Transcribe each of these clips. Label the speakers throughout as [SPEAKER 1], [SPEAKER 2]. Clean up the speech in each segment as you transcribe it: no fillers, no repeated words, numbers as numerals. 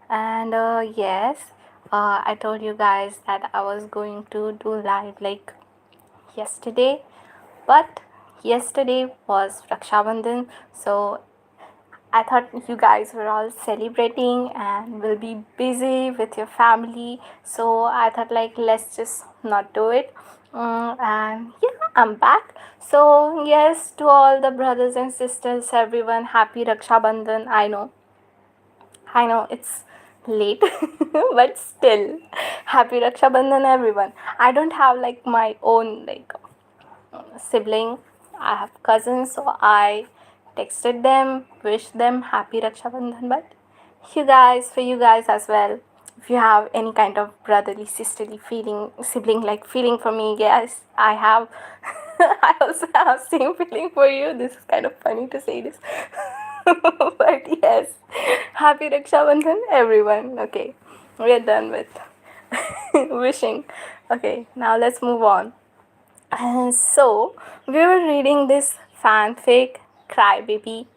[SPEAKER 1] And yes, I told you guys that I was going to do live like yesterday, but yesterday was Raksha Bandhan, so I thought you guys were all celebrating and will be busy with your family, so I thought like let's just not do it. And yeah, I'm back. So yes, to all the brothers and sisters, everyone, happy Raksha Bandhan. I know it's late, but still, happy Raksha Bandhan, everyone. I don't have like my own like sibling. I have cousins, so I texted them, wished them happy Raksha Bandhan. But for you guys as well, if you have any kind of brotherly, sisterly feeling, sibling like feeling for me, yes, I have. I also have same feeling for you. This is kind of funny to say this. But yes, happy Raksha Bandhan, everyone. Okay, we're done with wishing. Okay, now let's move on. So, we were reading this fanfic, Crybaby,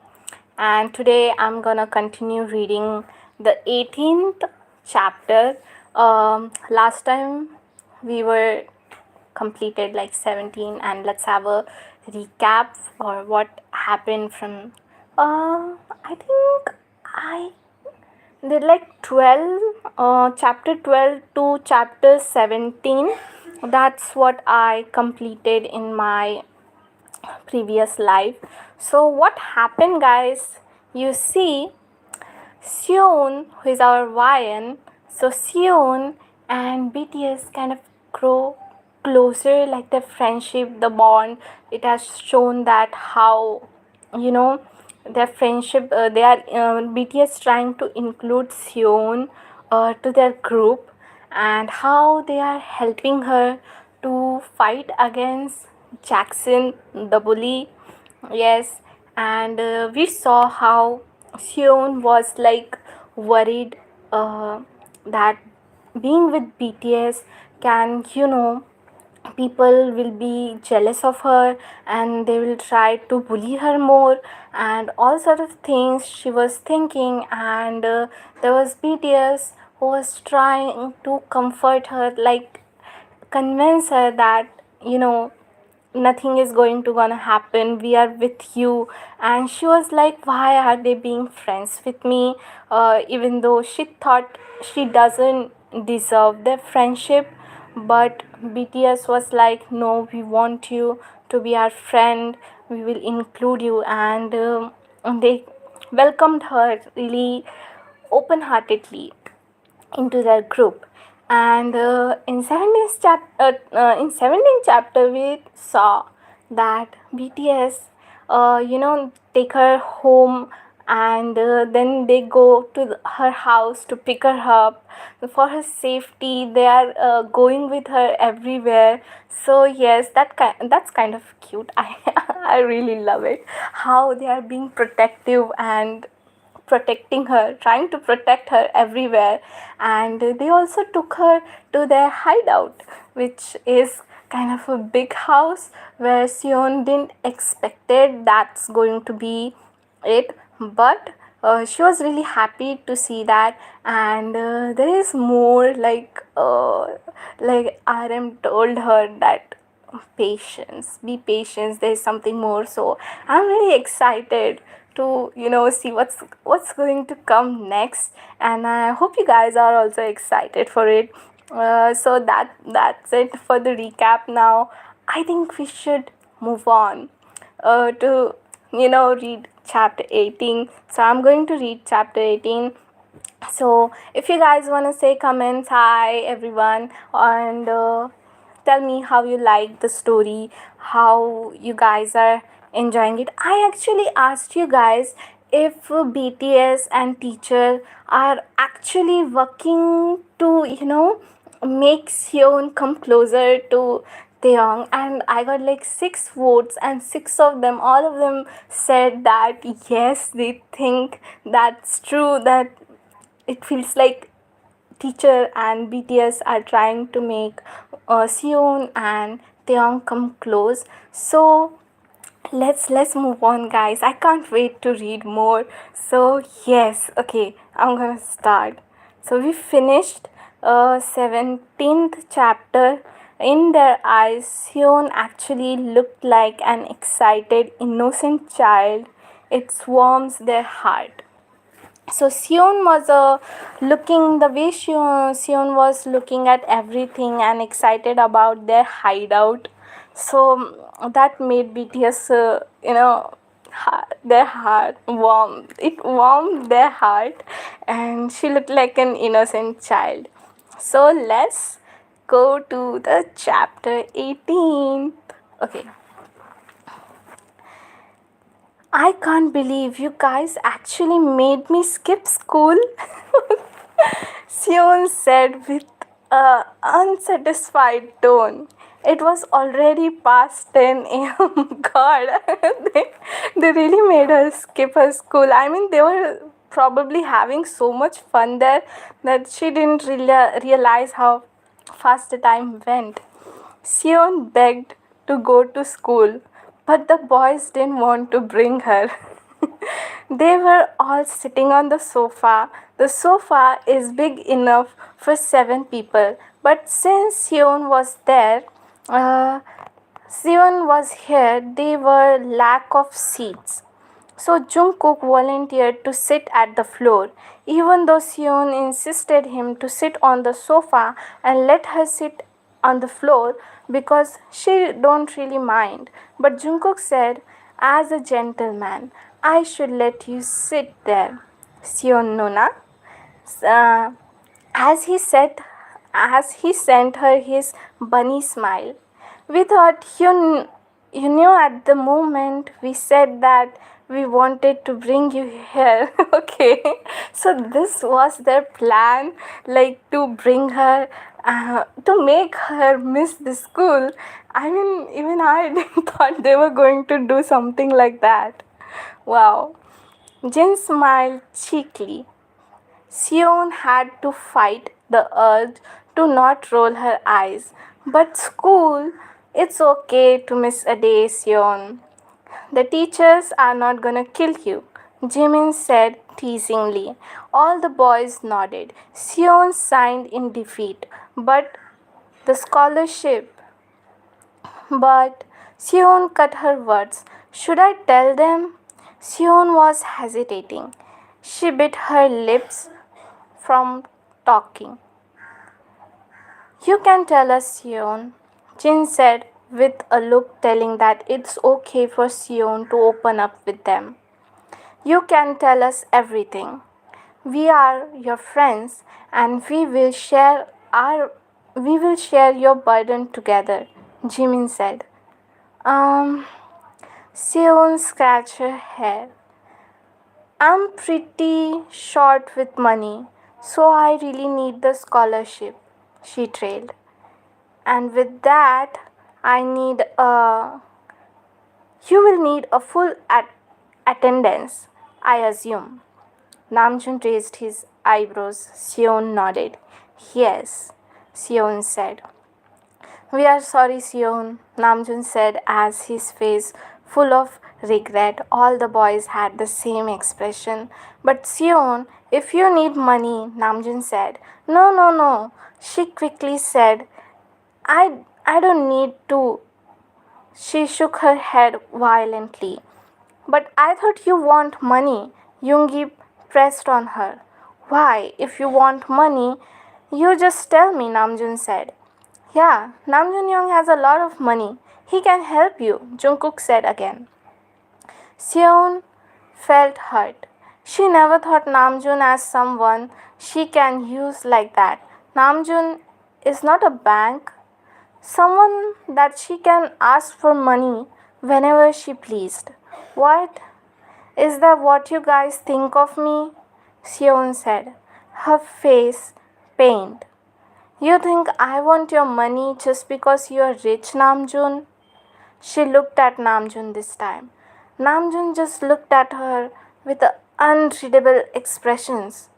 [SPEAKER 1] and today I'm gonna continue reading the 18th chapter. Last time we were completed like 17, and let's have a recap for what happened from. I think I did like 12, chapter 12 to chapter 17. That's what I completed in my previous life. So what happened, guys? You see, Soeun, who is our YN, so Soeun and BTS kind of grow closer, like the friendship, the bond. It has shown that how, you know, their friendship, they are BTS trying to include Soeun to their group, and how they are helping her to fight against Jackson, the bully. Yes, and we saw how Soeun was like worried that being with BTS can, people will be jealous of her and they will try to bully her more and all sort of things she was thinking. And there was BTS who was trying to comfort her, like convince her that, you know, nothing is gonna happen, we are with you. And she was like, why are they being friends with me, even though she thought she doesn't deserve their friendship. But BTS was like, no, we want you to be our friend, we will include you. And they welcomed her really open heartedly into their group. And in 17th chapter we saw that BTS take her home, and then they go to her house to pick her up for her safety. They are going with her everywhere. So yes, that's kind of cute. I really love it how they are being protective and protecting her, trying to protect her everywhere. And they also took her to their hideout, which is kind of a big house where Sion didn't expected that's going to be it. But she was really happy to see that. And there is more, like RM told her that patience, be patient, there's something more. So I'm really excited to see what's going to come next, and I hope you guys are also excited for it. So that's it for the recap. Now I think we should move on to read chapter 18. So I'm going to read chapter 18. So if you guys want to say comments, hi everyone, and tell me how you like the story, how you guys are enjoying it. I actually asked you guys if BTS and teacher are actually working to make Seon come closer to Taeyong, and I got like 6 votes, and 6 of them, all of them said that yes, they think that's true, that it feels like teacher and BTS are trying to make Seon and Taeyong come close. So let's move on, guys. I can't wait to read more. So yes, okay, I'm gonna start. So we finished 17th chapter. In their eyes, Sion actually looked like an excited, innocent child. It warms their heart. So Soeun was looking the way Soeun was looking at everything and excited about their hideout. So that made BTS, their heart warm. It warmed their heart, and she looked like an innocent child. So let's go to the chapter 18. Okay. I can't believe you guys actually made me skip school. Soeun said with an unsatisfied tone. It was already past 10 a.m. God, they, they really made her skip her school. I mean, they were probably having so much fun there that she didn't realize how fast the time went. Sion begged to go to school, but the boys didn't want to bring her. They were all sitting on the sofa. The sofa is big enough for 7 people, but since Sion was here, there were lack of seats. So Jungkook volunteered to sit at the floor, even though Soeun insisted him to sit on the sofa and let her sit on the floor because she don't really mind. But Jungkook said, as a gentleman, I should let you sit there. Soeun Nona. Uh, as he said, as he sent her his bunny smile. We thought you knew at the moment we said that we wanted to bring you here. Okay, so this was their plan, like to bring her, to make her miss the school. I mean, even I didn't thought they were going to do something like that. Wow. Jin smiled cheekily. Sion had to fight the urge to not roll her eyes. But school, it's okay to miss a day, Sion. The teachers are not gonna kill you, Jimin said teasingly. All the boys nodded. Sion signed in defeat. The scholarship. But Sion cut her words. Should I tell them? Sion was hesitating. She bit her lips from talking. You can tell us, Sion, Jin said with a look telling that it's okay for Sion to open up with them. You can tell us everything. We are your friends and we will share your burden together, Jimin said. Um Sion scratched her hair. I'm pretty short with money, so I really need the scholarship, she trailed. And with that, I need a. You will need a full attendance, I assume. Namjoon raised his eyebrows. Sion nodded. Yes, Sion said. We are sorry, Soeun, Namjoon said as his face full of regret. All the boys had the same expression. But Soeun, if you need money, Namjoon said. No, no, no, she quickly said. I don't need to. She shook her head violently. But I thought you want money. Yoongi pressed on her. Why, if you want money, you just tell me, Namjoon said. Yeah, Namjoon Young has a lot of money. He can help you, Jungkook said again. Seon felt hurt. She never thought Namjoon as someone she can use like that. Namjoon is not a bank, someone that she can ask for money whenever she pleased. What? Is that what you guys think of me? Seon said, her face pained. You think I want your money just because you're rich, Namjoon? She looked at Namjoon this time. Namjoon just looked at her with unreadable expressions.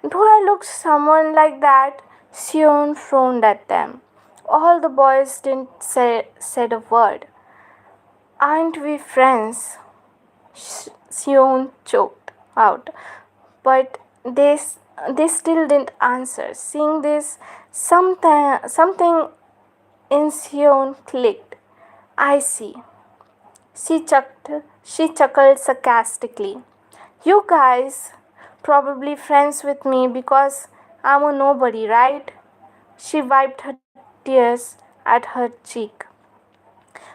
[SPEAKER 1] Do I look someone like that? Seon frowned at them. All the boys didn't said a word. Aren't we friends? Seon choked out. But They still didn't answer. Seeing this, something in Soeun clicked. I see. She chuckled sarcastically. You guys probably friends with me because I'm a nobody, right? She wiped her tears at her cheek.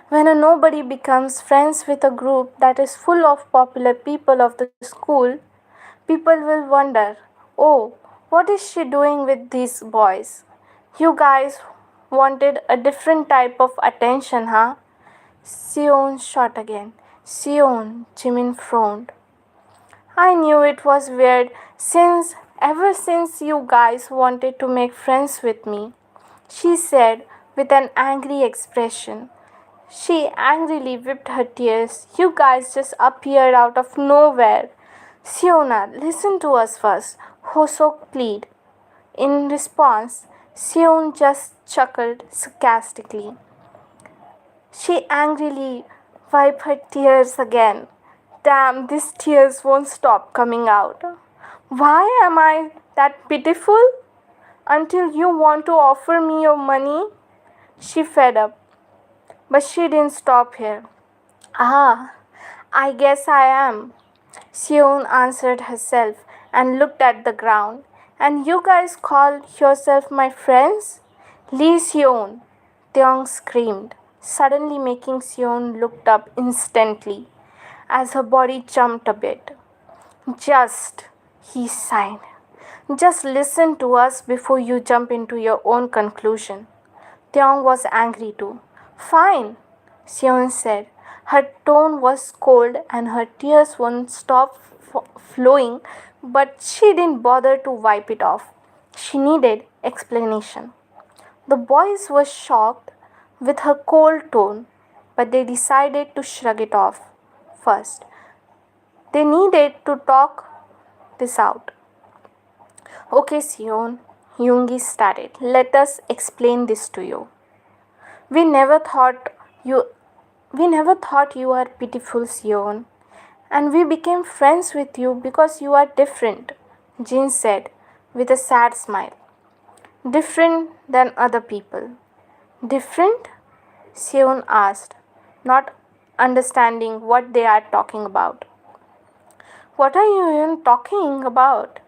[SPEAKER 1] When a nobody becomes friends with a group that is full of popular people of the school, people will wonder, oh, what is she doing with these boys? You guys wanted a different type of attention, huh? Soeun shot again. Soeun, Jimin frowned. I knew it was weird ever since you guys wanted to make friends with me, she said with an angry expression. She angrily whipped her tears. You guys just appeared out of nowhere. Siona, listen to us first, Hosok pleaded. In response, Sion just chuckled sarcastically. She angrily wiped her tears again. Damn, these tears won't stop coming out. Why am I that pitiful? Until you want to offer me your money? She fed up. But she didn't stop here. Ah, I guess I am. Soeun answered herself and looked at the ground. And you guys call yourself my friends? Lee Soeun, Taeyong screamed, suddenly making Soeun look up instantly as her body jumped a bit. Just, he sighed. Just listen to us before you jump into your own conclusion. Taeyong was angry too. Fine, Soeun said. Her tone was cold and her tears wouldn't stop flowing, but she didn't bother to wipe it off. She needed explanation. The boys were shocked with her cold tone, but they decided to shrug it off first. They needed to talk this out. Okay, Soeun, Yoongi started. Let us explain this to you. We never thought you we never thought you were pitiful, Soeun. And we became friends with you because you are different, Jin said with a sad smile. Different than other people. Different? Soeun asked, not understanding what they are talking about. What are you even talking about?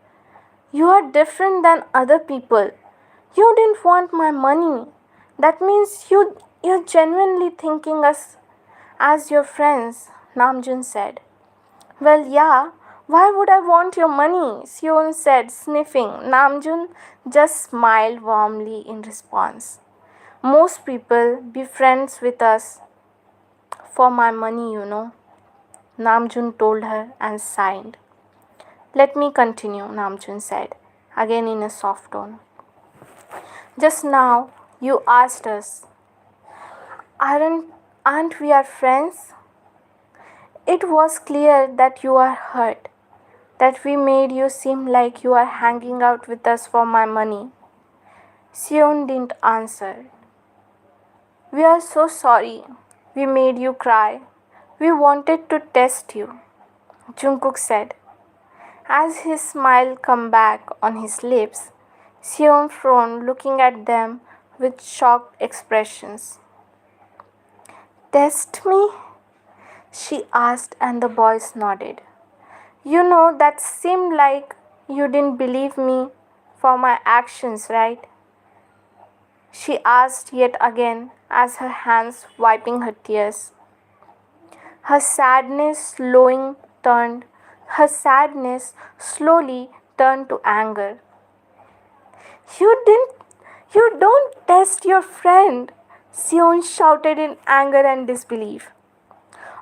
[SPEAKER 1] You are different than other people. You didn't want my money. That means you're genuinely thinking us as your friends, Namjoon said. Well, yeah, why would I want your money? Soeun said, sniffing. Namjoon just smiled warmly in response. Most people be friends with us for my money, you know, Namjoon told her and sighed. Let me continue, Namjoon said, again in a soft tone. Just now, you asked us, aren't we our friends? It was clear that you are hurt, that we made you seem like you are hanging out with us for my money. Soeun didn't answer. We are so sorry. We made you cry. We wanted to test you, Jungkook said. As his smile came back on his lips, Soeun frowned, looking at them with shocked expressions. Test me? She asked, and the boys nodded. You know, that seemed like you didn't believe me for my actions, right? She asked yet again as her hands wiping her tears. Her her sadness slowly turned to anger. You don't test your friend, Soeun shouted in anger and disbelief.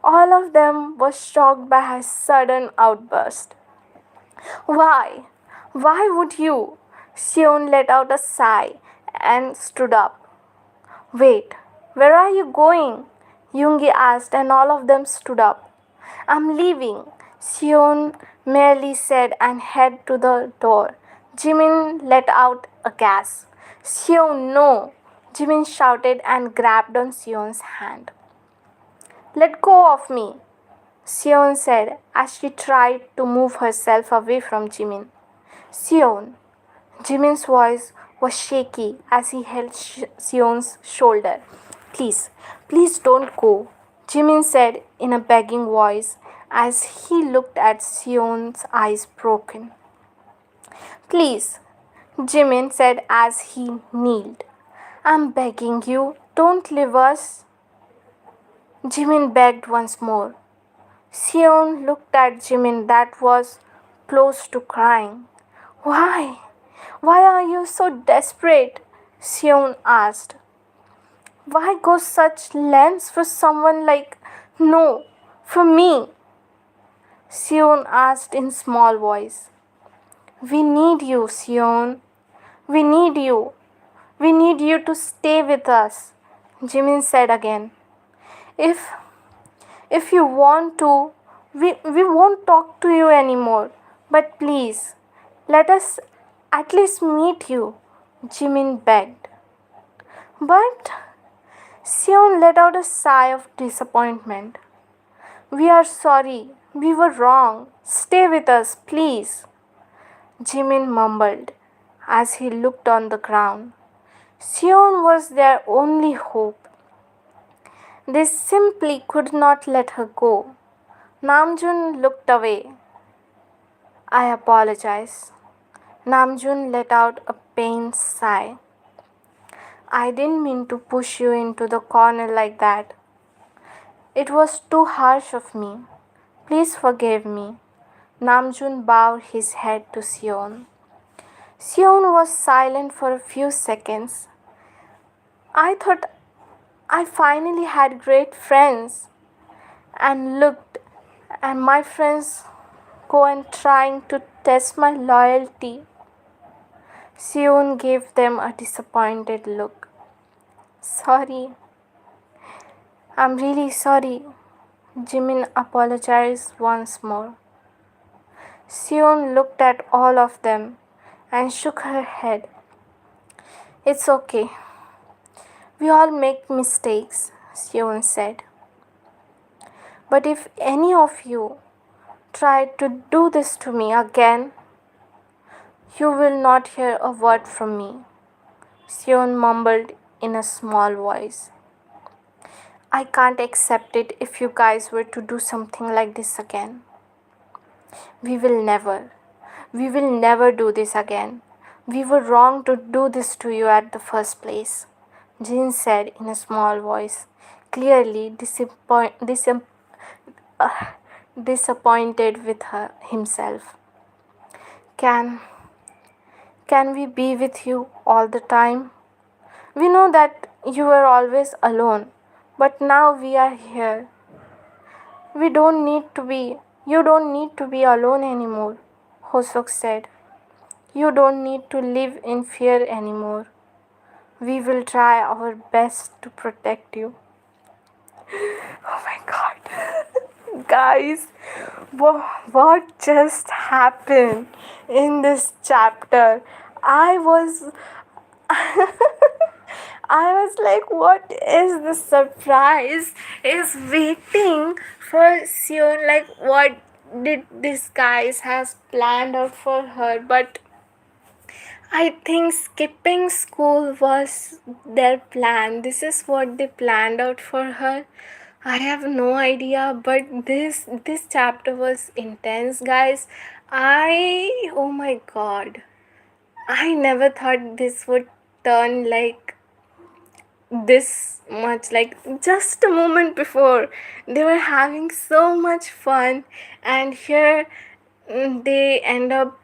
[SPEAKER 1] All of them were shocked by her sudden outburst. Why? Why would you? Soeun let out a sigh and stood up. Wait, where are you going? Yoongi asked, and all of them stood up. I'm leaving, Soeun merely said and headed to the door. Jimin let out a gasp. Soeun, no! Jimin shouted and grabbed on Soeun's hand. Let go of me, Soeun said as she tried to move herself away from Jimin. Soeun. Jimin's voice was shaky as he held Seon's shoulder. Please, please don't go, Jimin said in a begging voice as he looked at Seon's eyes broken. Please, Jimin said as he kneeled. I'm begging you, don't leave us. Jimin begged once more. Seon looked at Jimin that was close to crying. Why? Why are you so desperate? Seon asked. Why go such lengths for someone like no, for me? Seon asked in small voice. We need you, Seon. We need you. We need you to stay with us, Jimin said again. If if you want to, we won't talk to you anymore. But please, let us at least meet you, Jimin begged. But Seon let out a sigh of disappointment. We are sorry. We were wrong. Stay with us, please, Jimin mumbled as he looked on the ground. Seon was their only hope. They simply could not let her go. Namjoon looked away. I apologize. Namjoon let out a pained sigh. I didn't mean to push you into the corner like that. It was too harsh of me. Please forgive me. Namjoon bowed his head to Seon. Seon was silent for a few seconds. I thought I finally had great friends. And looked, and my friends go and trying to test my loyalty. Seon gave them a disappointed look. Sorry. I'm really sorry. Jimin apologized once more. Seon looked at all of them and shook her head. It's okay. We all make mistakes, Seon said. But if any of you try to do this to me again, you will not hear a word from me, Seon mumbled in a small voice. I can't accept it if you guys were to do something like this again. We will never do this again. We were wrong to do this to you at the first place, Jin said in a small voice, clearly disappointed with himself. Can we be with you all the time? We know that you were always alone, but now we are here. You don't need to be alone anymore, Hosok said. You don't need to live in fear anymore. We will try our best to protect you. Oh my god. Guys, what just happened in this chapter? I was I was like, what is the surprise is waiting for Seon? Like, what did this guys has planned out for her? But I think skipping school was their plan. This is what they planned out for her. I have no idea, but this chapter was intense, guys. Oh my god. I never thought this would turn like this much. Like, just a moment before they were having so much fun, and here they end up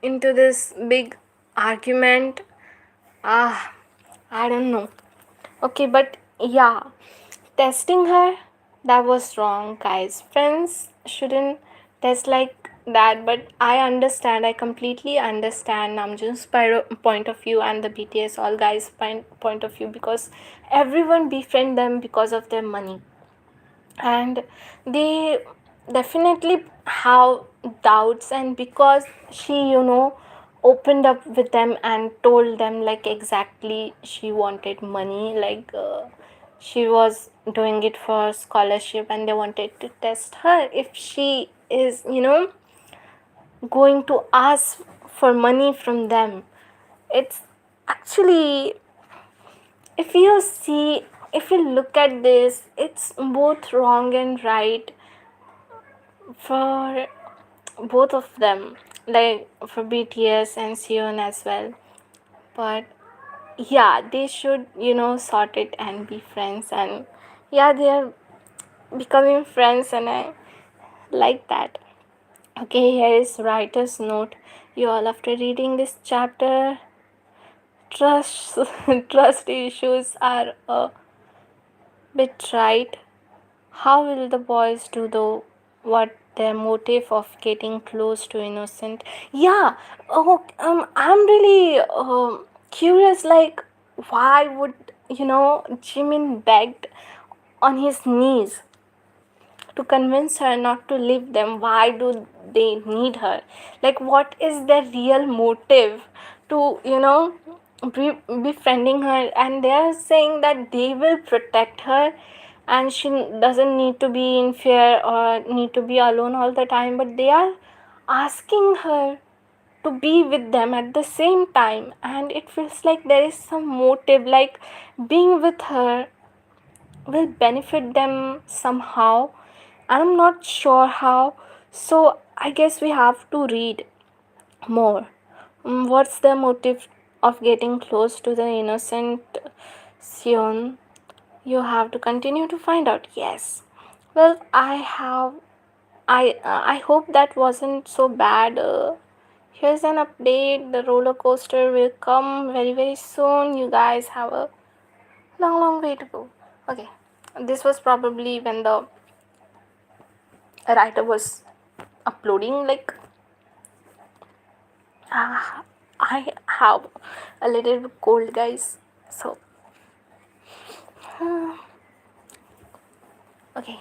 [SPEAKER 1] into this big argument. I don't know. Okay, but yeah, testing her, that was wrong, guys. Friends shouldn't test like that, but I completely understand Namjoon's point of view and the BTS all guys point of view, because everyone befriend them because of their money, and they definitely have doubts, and because she opened up with them and told them like exactly she wanted money, like she was doing it for scholarship, and they wanted to test her if she is going to ask for money from them. It's actually, if you see, if you look at this, it's both wrong and right for both of them, like for BTS and Soeun as well. But yeah, they should, sort it and be friends. And yeah, they are becoming friends, and I like that. Okay, here is writer's note. You all, after reading this chapter, trust trust issues are a bit right. How will the boys do though? What their motive of getting close to innocent? Yeah. Oh, I'm really curious. Like, why would Jimin begged on his knees to convince her not to leave them? Why do they need her? Like, what is their real motive to befriending her? And they are saying that they will protect her, and she doesn't need to be in fear or need to be alone all the time. But they are asking her to be with them at the same time, and it feels like there is some motive, like being with her will benefit them somehow. I'm not sure how. So I guess we have to read more. What's the motive of getting close to the innocent Sion? You have to continue to find out. Yes. Well, I hope that wasn't so bad. Here's an update. The roller coaster will come very very soon. You guys have a long way to go. Okay. This was probably when the writer was uploading. Like, I have a little bit cold, guys. So, okay,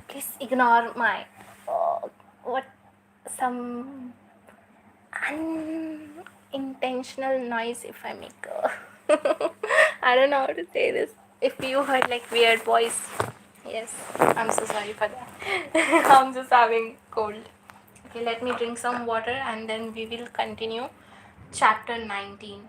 [SPEAKER 1] please ignore my what some unintentional noise if I make. I don't know how to say this. If you heard like weird voice, yes, I'm so sorry for that. I'm just having cold. Okay, let me drink some water and then we will continue chapter 19.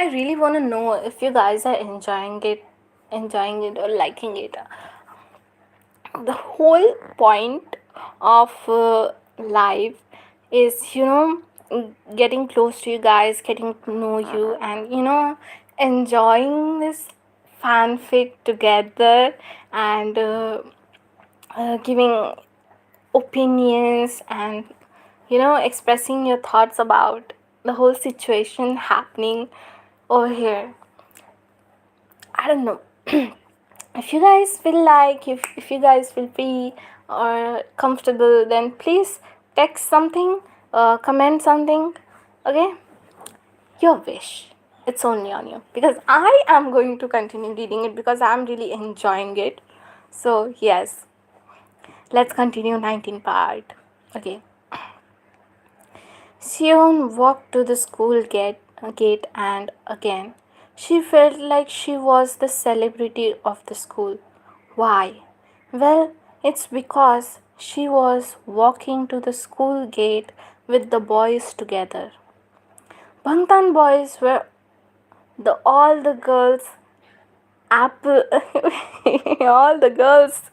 [SPEAKER 1] I really want to know if you guys are enjoying it or liking it. The whole point of life is, getting close to you guys, getting to know you, and enjoying this fanfic together, and giving opinions, and expressing your thoughts about the whole situation happening over here. I don't know. If you guys feel like, if you guys feel free or comfortable, then please text something, comment something. Okay, your wish. It's only on you, because I am going to continue reading it because I'm really enjoying it. So yes, let's continue 19 part. Okay. Sion walked to the school gate, and again she felt like she was the celebrity of the school. Why? Well, it's because she was walking to the school gate with the boys together. Bangtan boys were all the girls apple all the girls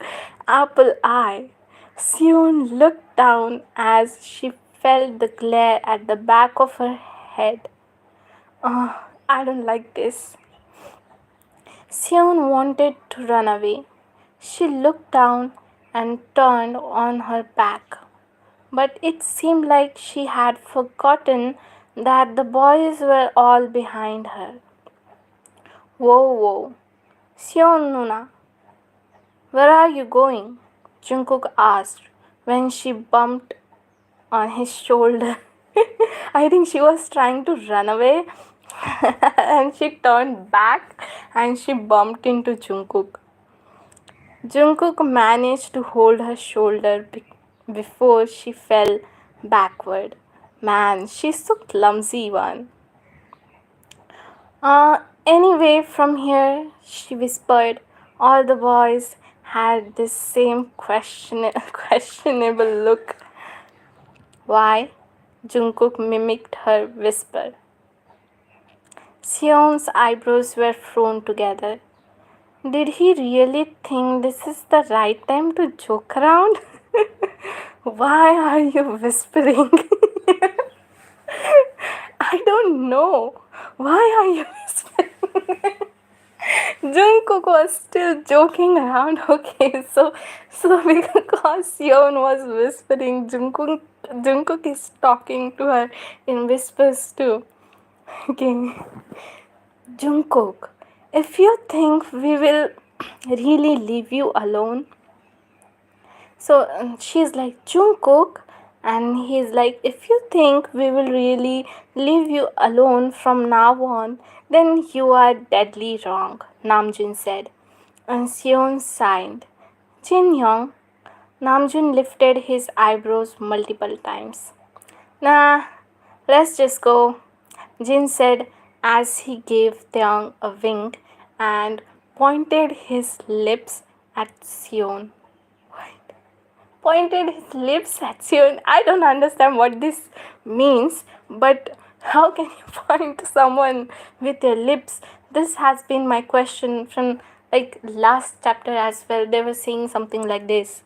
[SPEAKER 1] apple eye. Soon looked down as she felt the glare at the back of her head. I don't like this. Soon wanted to run away. She looked down and turned on her back. But it seemed like she had forgotten that the boys were all behind her. Whoa, whoa. Seon Nuna, where are you going? Jungkook asked when she bumped on his shoulder. I think she was trying to run away, And she turned back and she bumped into Jungkook. Jungkook managed to hold her shoulder before she fell backward. Man, she's so clumsy one. Anyway, from here, she whispered, all the boys had this same questionable look. Why? Jungkook mimicked her whisper. Seon's eyebrows were frown together. Did he really think this is the right time to joke around? Why are you whispering? I don't know. Why are you whispering? Jungkook was still joking around. Okay, so because Yeon was whispering, Jungkook is talking to her in whispers too. Okay, Jungkook, if you think we will really leave you alone, so she's like, Jungkook, and he's like, if you think we will really leave you alone from now on, then you are deadly wrong, Namjoon said. And Seon sighed. Jin Young, Namjoon lifted his eyebrows multiple times. Nah, let's just go, Jin said as he gave Taeyong a wink and pointed his lips at Seon. Pointed his lips at Soeun. I don't understand what this means, but how can you point to someone with your lips? This has been my question from like last chapter as well. They were saying something like this.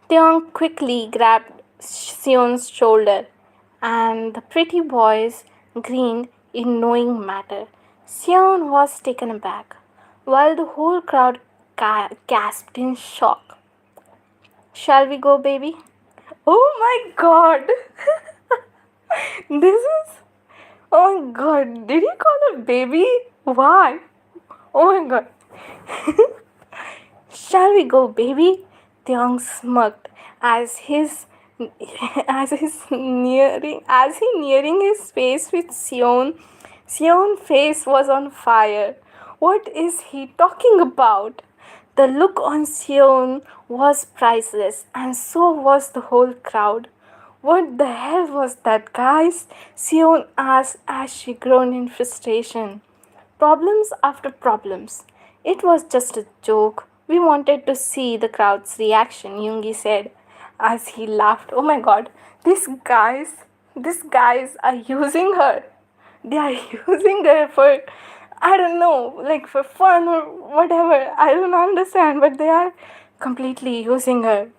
[SPEAKER 1] Taeyong quickly grabbed Seon's shoulder, and the pretty boys grinned in knowing matter. Seon was taken aback, while the whole crowd gasped in shock. Shall we go, baby? Oh my god! This is. Oh my god, did he call her baby? Why? Oh my god. Shall we go, baby? Taeyong smirked as he nearing his face with Seon. Seon's face was on fire. What is he talking about? The look on Seon was priceless, and so was the whole crowd. What the hell was that, guys? Seon asked as she groaned in frustration. Problems after problems. It was just a joke. We wanted to see the crowd's reaction, Yoongi said as he laughed. Oh my god, these guys are using her. They are using her for, I don't know, like for fun or whatever. I don't understand, but they are completely using her.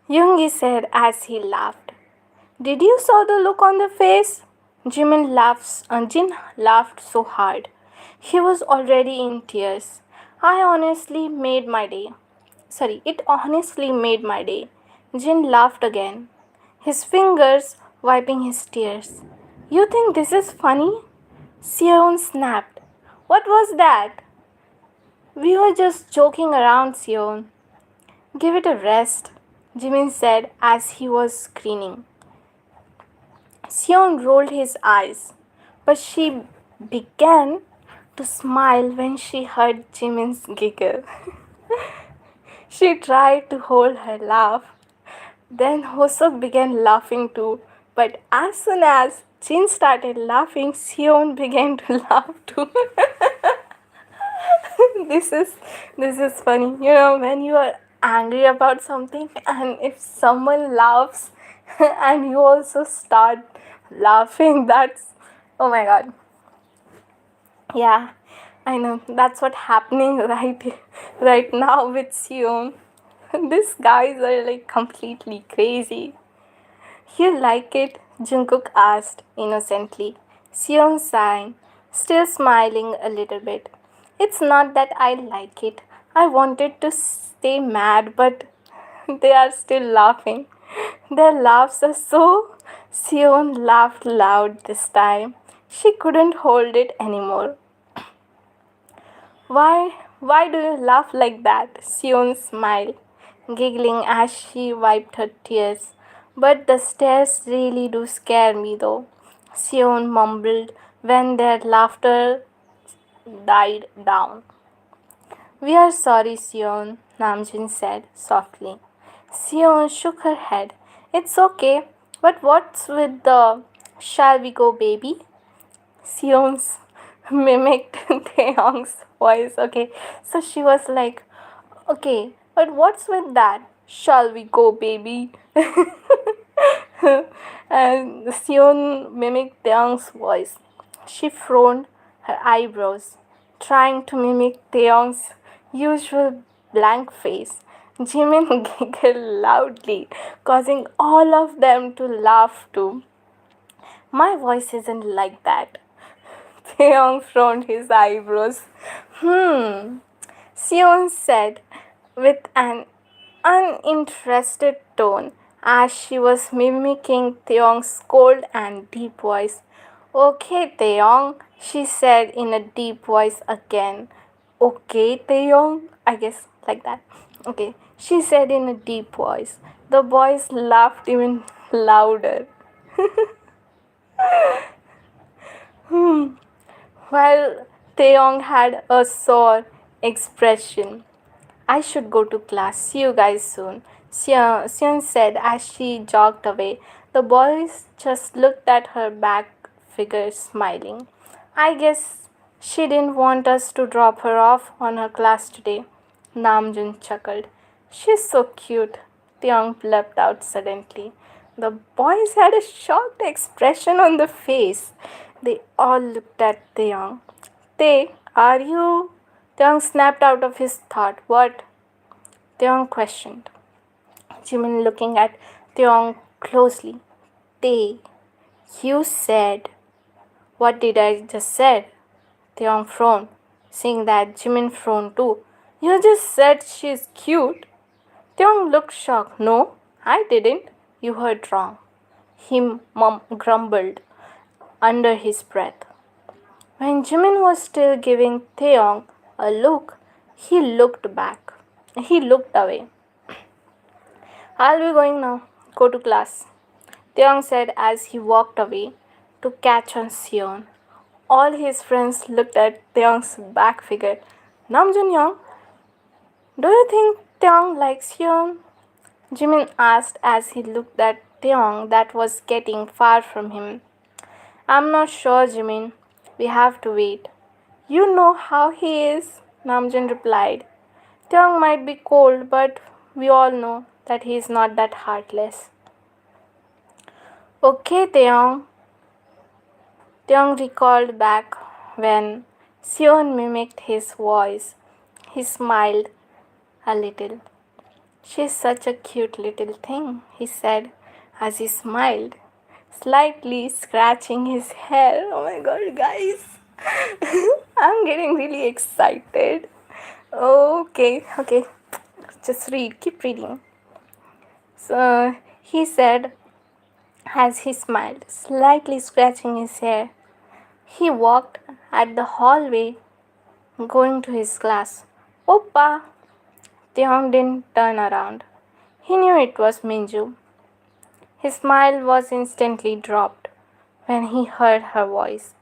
[SPEAKER 1] Yoongi said as he laughed. Did you saw the look on the face? Jin laughed so hard. He was already in tears. It honestly made my day. Jin laughed again, his fingers wiping his tears. You think this is funny? Seon snapped. What was that? We were just joking around, Seon. Give it a rest, Jimin said as he was grinning. Seon rolled his eyes, but she began to smile when she heard Jimin's giggle. She tried to hold her laugh. Then Hosok began laughing too. But as soon as Jin started laughing, Seon began to laugh too. this is this is funny. You know, when you are angry about something and if someone laughs and you also start laughing, that's, oh my god. Yeah, I know. That's what's happening right now with Seon. These guys are like completely crazy. You like it? Jungkook asked innocently. Seon sighed, still smiling a little bit. It's not that I like it. I wanted to stay mad, but they are still laughing. Their laughs are so. Seon laughed loud this time. She couldn't hold it anymore. Why do you laugh like that? Seon smiled, giggling as she wiped her tears. But the stairs really do scare me though, Soeun mumbled when their laughter died down. We are sorry, Soeun, Namjoon said softly. Soeun shook her head. It's okay, but what's with the shall we go, baby? Seon's mimicked Taeyong's voice. Okay, so she was like, okay, but what's with that? Shall we go, baby? And Seon mimicked Taeyong's voice. She frowned her eyebrows, trying to mimic Taeyong's usual blank face. Jimin giggled loudly, causing all of them to laugh too. My voice isn't like that. Taeyong frowned his eyebrows. Seon said with an uninterested tone as she was mimicking Taeyong's cold and deep voice. Okay, Taeyong, she said in a deep voice again. Okay, Taeyong, I guess like that. Okay, she said in a deep voice. The boys laughed even louder. While Taeyong had a sore expression. I should go to class. See you guys soon, Seon said as she jogged away. The boys just looked at her back figure, smiling. I guess she didn't want us to drop her off on her class today, Namjoon chuckled. She's so cute, Taeyong leapt out suddenly. The boys had a shocked expression on their face. They all looked at Taeyong. Tae, are you? Taeyong snapped out of his thought. What? Taeyong questioned. Jimin looking at Taeyong closely. Tae, you said. What did I just said? Taeyong frowned, seeing that Jimin frowned too. You just said she's cute. Taeyong looked shocked. No, I didn't. You heard wrong. He grumbled under his breath. When Jimin was still giving Taeyong a look, he looked back. He looked away. I'll be going now. Go to class, Taeyong said as he walked away to catch on Seon. All his friends looked at Taeyong's back figure. Namjoon Young, do you think Taeyong likes Seon? Jimin asked as he looked at Taeyong that was getting far from him. I'm not sure, Jimin. We have to wait. You know how he is, Namjoon replied. Taeyong might be cold, but we all know that he is not that heartless. Okay, Taeyong. Taeyong recalled back when Seon mimicked his voice. He smiled a little. She's such a cute little thing, he said as he smiled, slightly scratching his hair. Oh my god, guys. I'm getting really excited. Okay. Just read, keep reading. So he said as he smiled, slightly scratching his hair. He walked at the hallway going to his class. Oppa! Taeyong didn't turn around. He knew it was Minju. His smile was instantly dropped when he heard her voice.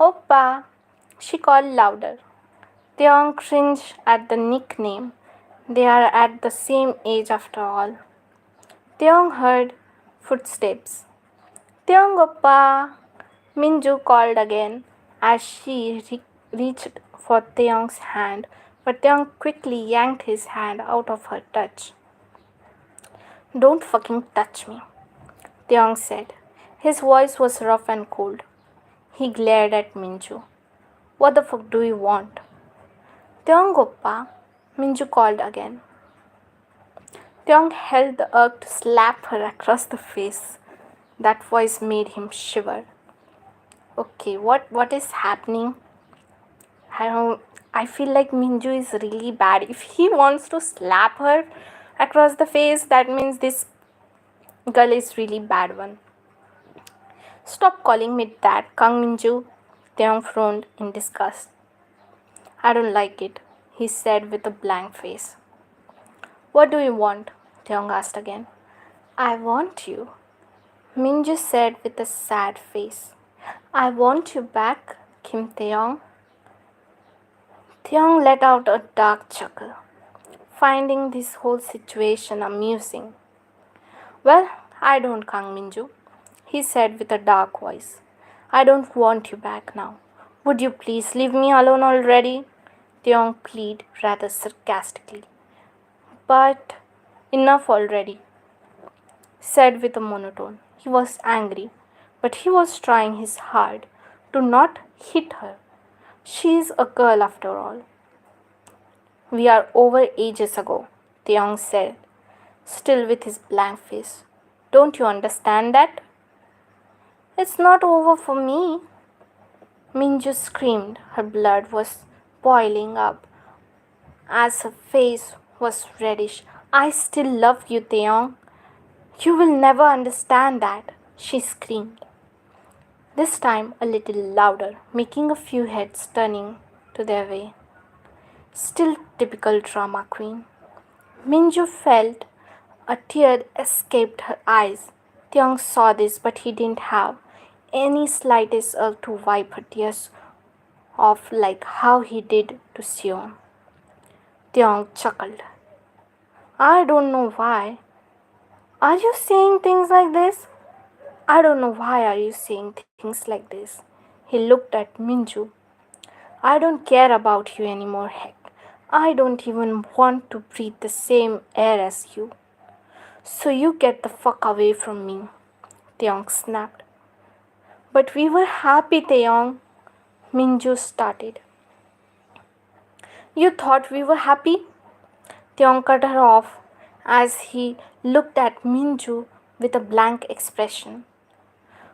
[SPEAKER 1] Oppa! She called louder. Taeyong cringed at the nickname. They are at the same age after all. Taeyong heard footsteps. Taeyong oppa! Minju called again as she reached for Taeyong's hand, but Taeyong quickly yanked his hand out of her touch. Don't fucking touch me, Taeyong said. His voice was rough and cold. He glared at Minju. What the fuck do you want? Taeyong oppa, Minju called again. Taeyong held the urge to slap her across the face. That voice made him shiver. Okay, what is happening? I feel like Minju is really bad. If he wants to slap her across the face, that means this girl is really bad one. Stop calling me that, Kang Minju, Taeyong frowned in disgust. I don't like it, he said with a blank face. What do you want? Taeyong asked again. I want you, Minju said with a sad face. I want you back, Kim Taeyong. Taeyong let out a dark chuckle, finding this whole situation amusing. Well, I don't, Kang Minju, he said with a dark voice. I don't want you back now. Would you please leave me alone already? Taeyong pleaded rather sarcastically. But enough already, said with a monotone. He was angry, but he was trying his hard to not hit her. She is a girl after all. We are over ages ago, Taeyong said, still with his blank face. Don't you understand that? It's not over for me. Minju screamed. Her blood was boiling up as her face was reddish. I still love you, Taeyong. You will never understand that, she screamed. This time a little louder, making a few heads turning to their way. Still typical drama queen. Minju felt a tear escaped her eyes. Taeyong saw this, but he didn't have any slightest urge to wipe her tears off like how he did to Soeun. Taeyong chuckled. I don't know why. Are you saying things like this? I don't know why are you saying things like this. He looked at Minju. I don't care about you anymore, heck. I don't even want to breathe the same air as you. So you get the fuck away from me, Taeyong snapped. But we were happy, Taeyong, Minju started. You thought we were happy? Taeyong cut her off as he looked at Minju with a blank expression.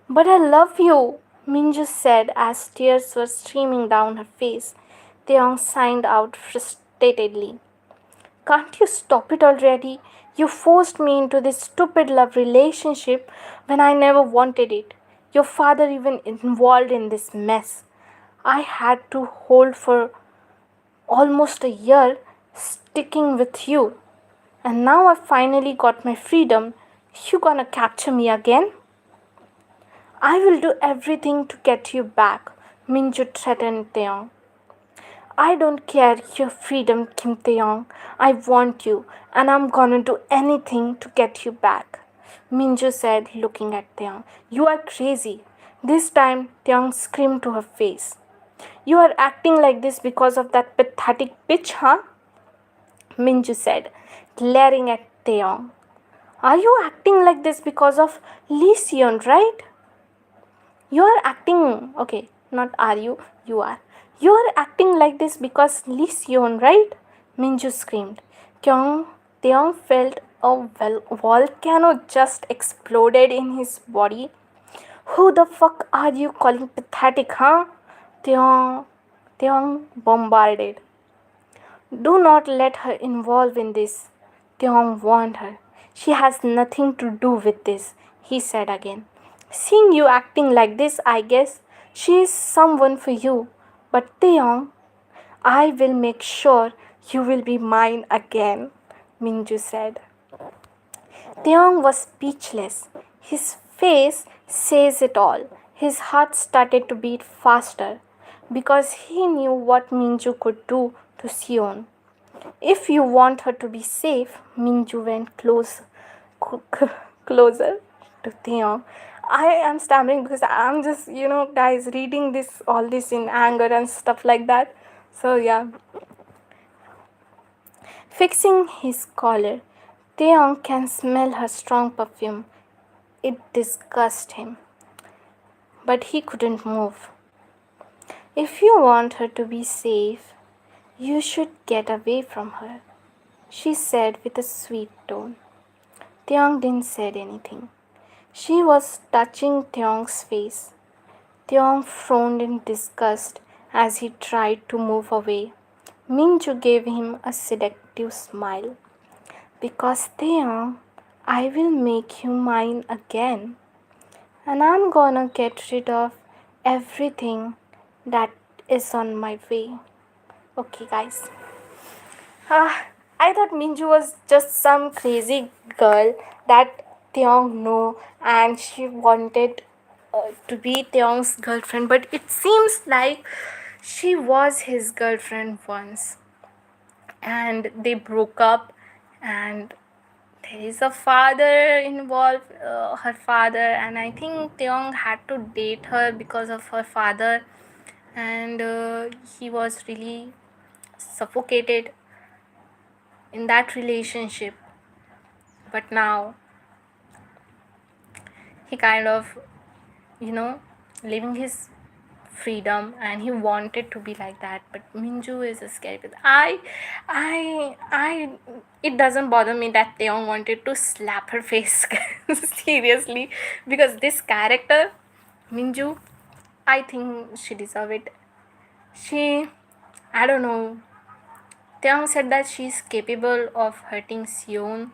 [SPEAKER 1] But I love you, Minju said as tears were streaming down her face. Taeyong signed out frustratedly. Can't you stop it already? You forced me into this stupid love relationship when I never wanted it. Your father even involved in this mess. I had to hold for almost a year sticking with you. And now I finally got my freedom. You gonna capture me again? I will do everything to get you back, Minju threatened Taeyong. I don't care your freedom, Kim Taeyong. I want you, and I'm gonna do anything to get you back, Minju said, looking at Taeyong. You are crazy. This time, Taeyong screamed to her face. You are acting like this because of that pathetic bitch, huh? Minju said, glaring at Taeyong. Are you acting like this because of Lee Seon, right? You are acting, okay, not are you, you are. You are acting like this because Lee Seon, right? Minju screamed. Taeyong felt a volcano just exploded in his body. Who the fuck are you calling pathetic, huh? Taeyong bombarded. Do not let her involve in this, Taeyong warned her. She has nothing to do with this, he said again. Seeing you acting like this, I guess she is someone for you. But Taeyong, I will make sure you will be mine again, Minju said. Taeyong was speechless. His face says it all. His heart started to beat faster because he knew what Minju could do to Soeun. If you want her to be safe, Minju went closer to Taeyong. I am stammering because I'm just, guys, reading all this in anger and stuff like that. So, yeah. Fixing his collar, Taeyong can smell her strong perfume. It disgusted him. But he couldn't move. If you want her to be safe, you should get away from her, she said with a sweet tone. Taeyong didn't say anything. She was touching Taeyong's face. Taeyong frowned in disgust as he tried to move away. Minju gave him a seductive smile. Because Taeyong, I will make you mine again. And I'm gonna get rid of everything that is on my way. Okay, guys. I thought Minju was just some crazy girl that Taeyong know, and she wanted to be Taeyong's girlfriend, but it seems like she was his girlfriend once, and they broke up, and there is a father involved, her father, and I think Taeyong had to date her because of her father, and he was really suffocated in that relationship. But now he kind of, you know, living his freedom, and he wanted to be like that. But Minju is a scary person. I it doesn't bother me that Taeyong wanted to slap her face seriously, because this character Minju, I think she deserved it. She, I don't know, Taeyong said that she's capable of hurting Soeun,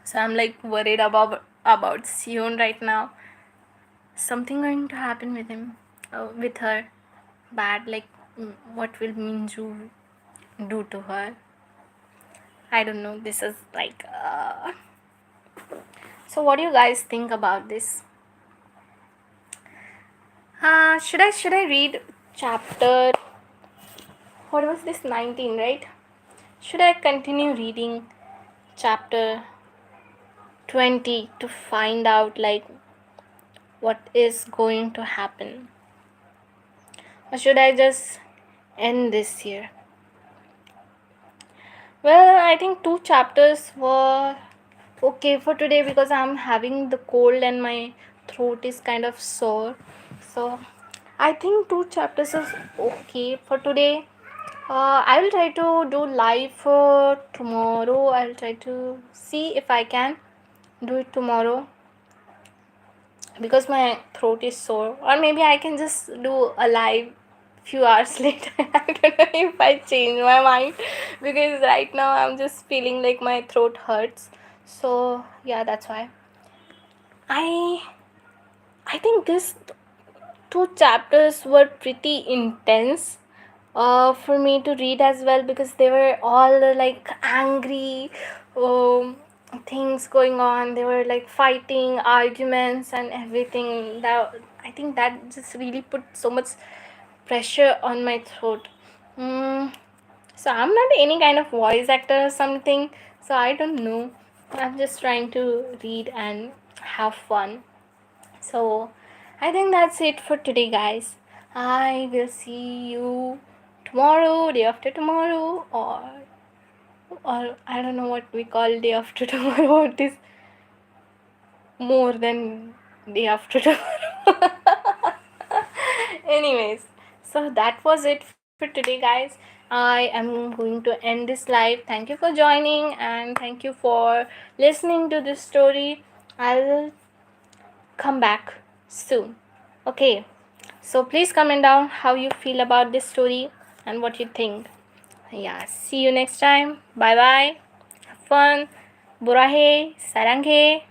[SPEAKER 1] so I'm like worried about Soeun right now. Something going to happen with him, with her, bad. Like, what will Minju do to her? I don't know. This is like. So, what do you guys think about this? Should I read chapter? What was this? 19, right? Should I continue reading chapter 20 to find out like what is going to happen, or should I just end this here? Well, I think 2 chapters were okay for today because I'm having the cold and my throat is kind of sore. So I think 2 chapters is okay for today. I will try to do live for tomorrow. I'll try to see if I can do it tomorrow because my throat is sore, or maybe I can just do a live few hours later. I don't know if I change my mind, because right now I'm just feeling like my throat hurts. So yeah, that's why I I think these 2 chapters were pretty intense for me to read as well, because they were all like angry things going on. They were like fighting, arguments, and everything. That, I think that just really put so much pressure on my throat. So I'm not any kind of voice actor or something, so I don't know. I'm just trying to read and have fun. So I think that's it for today, guys. I will see you tomorrow, day after tomorrow, or I don't know what we call day after tomorrow. It is more than day after tomorrow. Anyways, so that was it for today, guys. I am going to end this live. Thank you for joining, and thank you for listening to this story. I'll come back soon. Okay, so please comment down how you feel about this story and what you think. Yeah, see you next time. Bye bye. Have fun. Burahe, saranghe.